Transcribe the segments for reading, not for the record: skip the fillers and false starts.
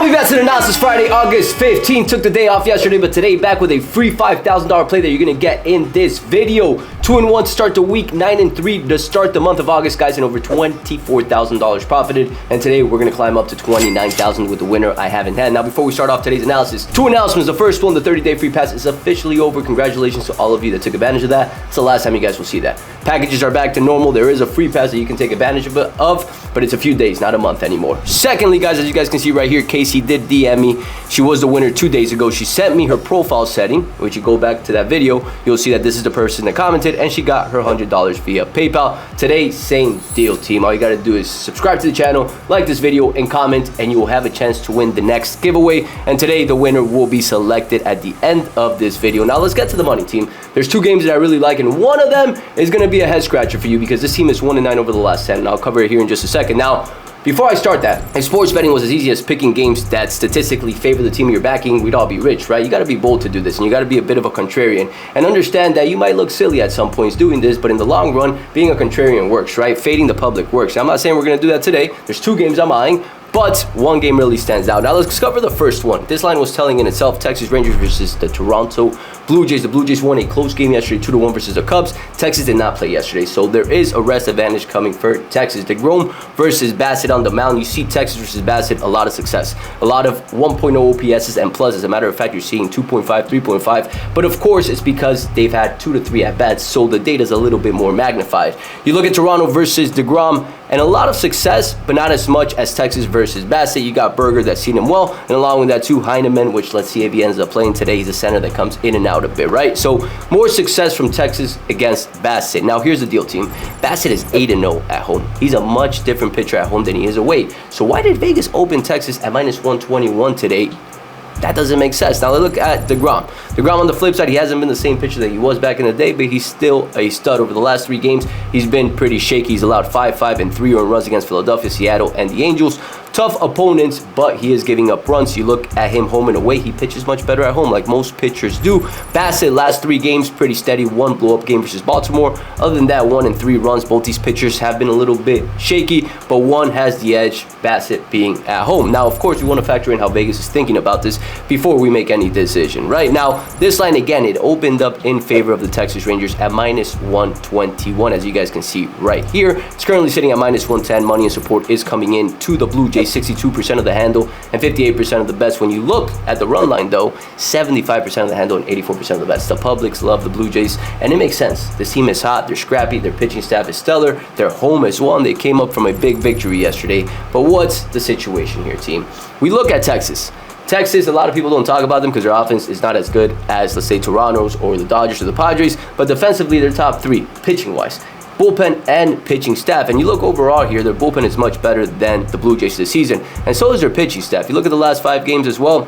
MLB Bets and Analysis Friday, August 15th. Took the day off yesterday, but today back with a free $5,000 play that you're going to get in this video. 2-1 to start the week, 9-3 to start the month of August, guys, and over $24,000 profited. And today we're going to climb up to $29,000 with the winner I haven't had. Now, before we start off today's analysis, two announcements. The first one, the 30-day free pass is officially over. Congratulations to all of you that took advantage of that. It's the last time you guys will see that. Packages are back to normal. There is a free pass that you can take advantage of, but it's a few days, not a month anymore. Secondly, guys, as you guys can see right here, Casey did DM me. She was the winner 2 days ago. She sent me her profile setting, which you go back to that video, you'll see that this is the person that commented, and she got her $100 via PayPal. Today, same deal, team. All you got to do is subscribe to the channel, like this video, and comment, and you will have a chance to win the next giveaway. And today, the winner will be selected at the end of this video. Now, let's get to the money, team. There's two games that I really like, and one of them is going to be a head scratcher for you because this team is 1-9 over the last 10, and I'll cover it here in just a second. Now, before I start that, if sports betting was as easy as picking games that statistically favor the team you're backing, we'd all be rich, right? You got to be bold to do this, and you got to be a bit of a contrarian and understand that you might look silly at some points doing this, but in the long run, being a contrarian works, right? Fading the public works. Now, I'm not saying we're going to do that today. There's two games I'm eyeing, but one game really stands out. Now, let's cover the first one. This line was telling in itself. Texas Rangers versus the Toronto Blue Jays. The Blue Jays won a close game yesterday, 2-1 versus the Cubs. Texas did not play yesterday, so there is a rest advantage coming for Texas. DeGrom versus Bassett on the mound. You see Texas versus Bassett, a lot of success. A lot of 1.0 OPSs and plus. As a matter of fact, you're seeing 2.5, 3.5. But of course, it's because they've had 2 to 3 at-bats, so the data's a little bit more magnified. You look at Toronto versus DeGrom, and a lot of success, but not as much as Texas versus Bassett. You got Berger that's seen him well, and along with that too, Heineman, which let's see if he ends up playing today. He's a center that comes in and out a bit, right? So more success from Texas against Bassett. Now here's the deal, team. Bassett is 8-0 at home. He's a much different pitcher at home than he is away. So why did Vegas open Texas at -121 today? That doesn't make sense. Now, look at DeGrom. DeGrom on the flip side, he hasn't been the same pitcher that he was back in the day, but he's still a stud. Over the last 3 games, he's been pretty shaky. He's allowed 5 and 3 earned runs against Philadelphia, Seattle, and the Angels. Tough opponents, but he is giving up runs. You look at him home and away, he pitches much better at home, like most pitchers do. Bassett, last 3 games, pretty steady. 1 blow-up game versus Baltimore. Other than that, 1 and 3 runs. Both these pitchers have been a little bit shaky, but one has the edge, Bassett being at home. Now, of course, we want to factor in how Vegas is thinking about this before we make any decision, right? Now, this line, again, it opened up in favor of the Texas Rangers at -121, as you guys can see right here. It's currently sitting at -110. Money and support is coming in to the Blue Jays. 62% of the handle and 58% of the bets. When you look at the run line, though, 75% of the handle and 84% of the bets. The publics love the Blue Jays, and it makes sense. This team is hot. They're scrappy. Their pitching staff is stellar. They're home as well, and they came up from a big victory yesterday. But what's the situation here, team? We look at Texas. Texas, a lot of people don't talk about them because their offense is not as good as, let's say, Toronto's or the Dodgers or the Padres, but defensively, they're top 3, pitching-wise. Bullpen and pitching staff, and you look overall here, their bullpen is much better than the Blue Jays this season, and so is their pitching staff. You look at the last 5 games as well,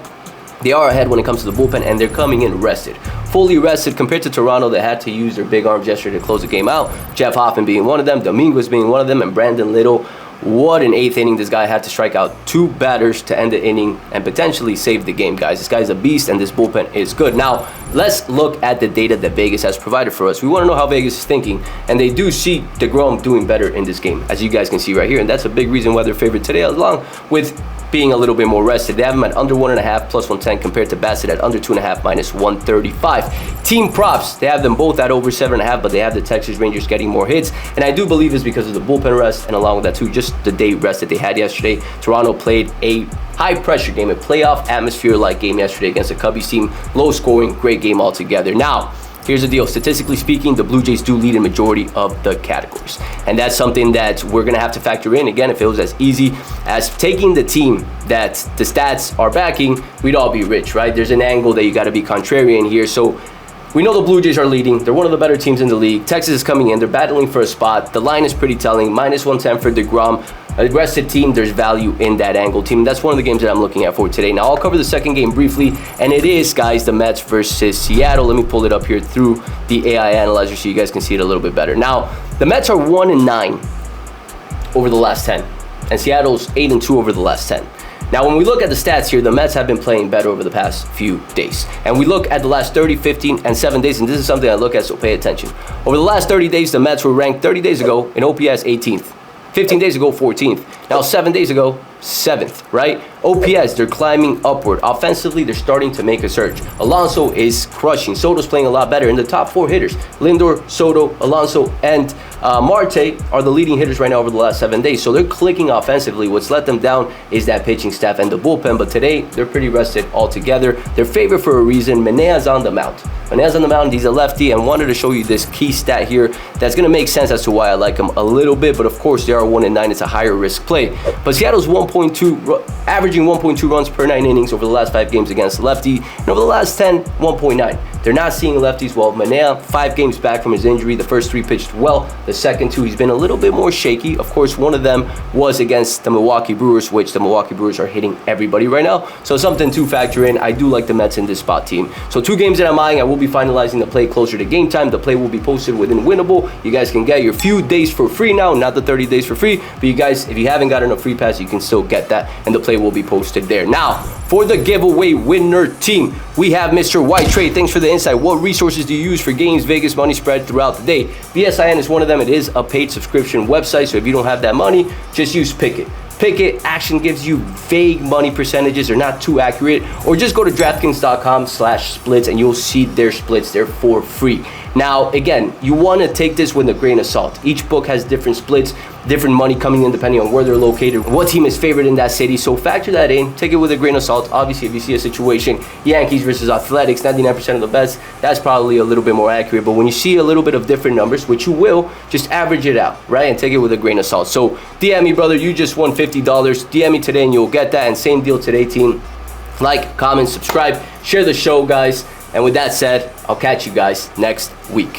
they are ahead when it comes to the bullpen, and they're coming in rested, fully rested compared to Toronto. They had to use their big arms yesterday to close the game out. Jeff Hoffman being one of them, Dominguez being one of them, and Brandon Little. What an 8th inning. This guy had to strike out 2 batters to end the inning and potentially save the game, guys. This guy's a beast, and this bullpen is good. Now, let's look at the data that Vegas has provided for us. We want to know how Vegas is thinking, and they do see DeGrom doing better in this game, as you guys can see right here, and that's a big reason why they're favored today, along with being a little bit more rested. They have him at under 1.5 +110 compared to Bassett at under 2.5 -135. Team props, they have them both at over 7.5, but they have the Texas Rangers getting more hits, and I do believe it's because of the bullpen rest, and along with that too, just the day rest that they had yesterday. Toronto played a high pressure game, a playoff atmosphere like game yesterday against the Cubbies team. Low scoring, great game altogether. Now, here's the deal. Statistically speaking, the Blue Jays do lead in majority of the categories. And that's something that we're going to have to factor in. Again, if it was as easy as taking the team that the stats are backing, we'd all be rich, right? There's an angle that you got to be contrarian here. So we know the Blue Jays are leading. They're one of the better teams in the league. Texas is coming in. They're battling for a spot. The line is pretty telling. -110 for DeGrom. Aggressive team, there's value in that angle, team. That's one of the games that I'm looking at for today. Now, I'll cover the second game briefly, and it is, guys, the Mets versus Seattle. Let me pull it up here through the AI analyzer so you guys can see it a little bit better. Now, the Mets are 1-9 over the last 10, and Seattle's 8-2 over the last 10. Now, when we look at the stats here, the Mets have been playing better over the past few days. And we look at the last 30, 15, and 7 days, and this is something I look at, so pay attention. Over the last 30 days, the Mets were ranked 30 days ago in OPS 18th. 15 days ago, 14th. Now, 7 days ago, 7th, right? OPS, they're climbing upward. Offensively, they're starting to make a surge. Alonso is crushing. Soto's playing a lot better. In the top 4 hitters, Lindor, Soto, Alonso, and Marte are the leading hitters right now over the last 7 days. So they're clicking offensively. What's let them down is that pitching staff and the bullpen. But today, they're pretty rested altogether. They're favored for a reason. Menea's on the mound. Menea's on the mound. He's a lefty, and wanted to show you this key stat here that's going to make sense as to why I like him a little bit. But of course, they are 1-9. It's a higher risk play. But Seattle's averaging 1.2 runs per 9 innings over the last 5 games against lefty, and over the last 10, 1.9. They're not seeing lefties well. Manaea, 5 games back from his injury. The first 3 pitched well. The second 2, he's been a little bit more shaky. Of course, one of them was against the Milwaukee Brewers, which the Milwaukee Brewers are hitting everybody right now. So something to factor in. I do like the Mets in this spot team. So 2 games that I'm eyeing. I will be finalizing the play closer to game time. The play will be posted within Winnable. You guys can get your few days for free now, not the 30 days for free. But you guys, if you haven't gotten a free pass, you can still get that, and the play will be posted there. Now, for the giveaway winner team, we have Mr. White Trade. Thanks for the insight. What resources do you use for games, Vegas, money spread throughout the day? BSIN is one of them. It is a paid subscription website, so if you don't have that money, just use Pick'It. Pick'It Action gives you vague money percentages. They're not too accurate. Or just go to DraftKings.com/splits and you'll see their splits there for free. Now, again, you want to take this with a grain of salt. Each book has different splits, different money coming in depending on where they're located, what team is favored in that city. So factor that in, take it with a grain of salt. Obviously, if you see a situation, Yankees versus Athletics, 99% of the bets, that's probably a little bit more accurate. But when you see a little bit of different numbers, which you will, just average it out, right? And take it with a grain of salt. So DM me, brother, you just won $50. DM me today and you'll get that. And same deal today, team. Like, comment, subscribe, share the show, guys. And with that said, I'll catch you guys next week.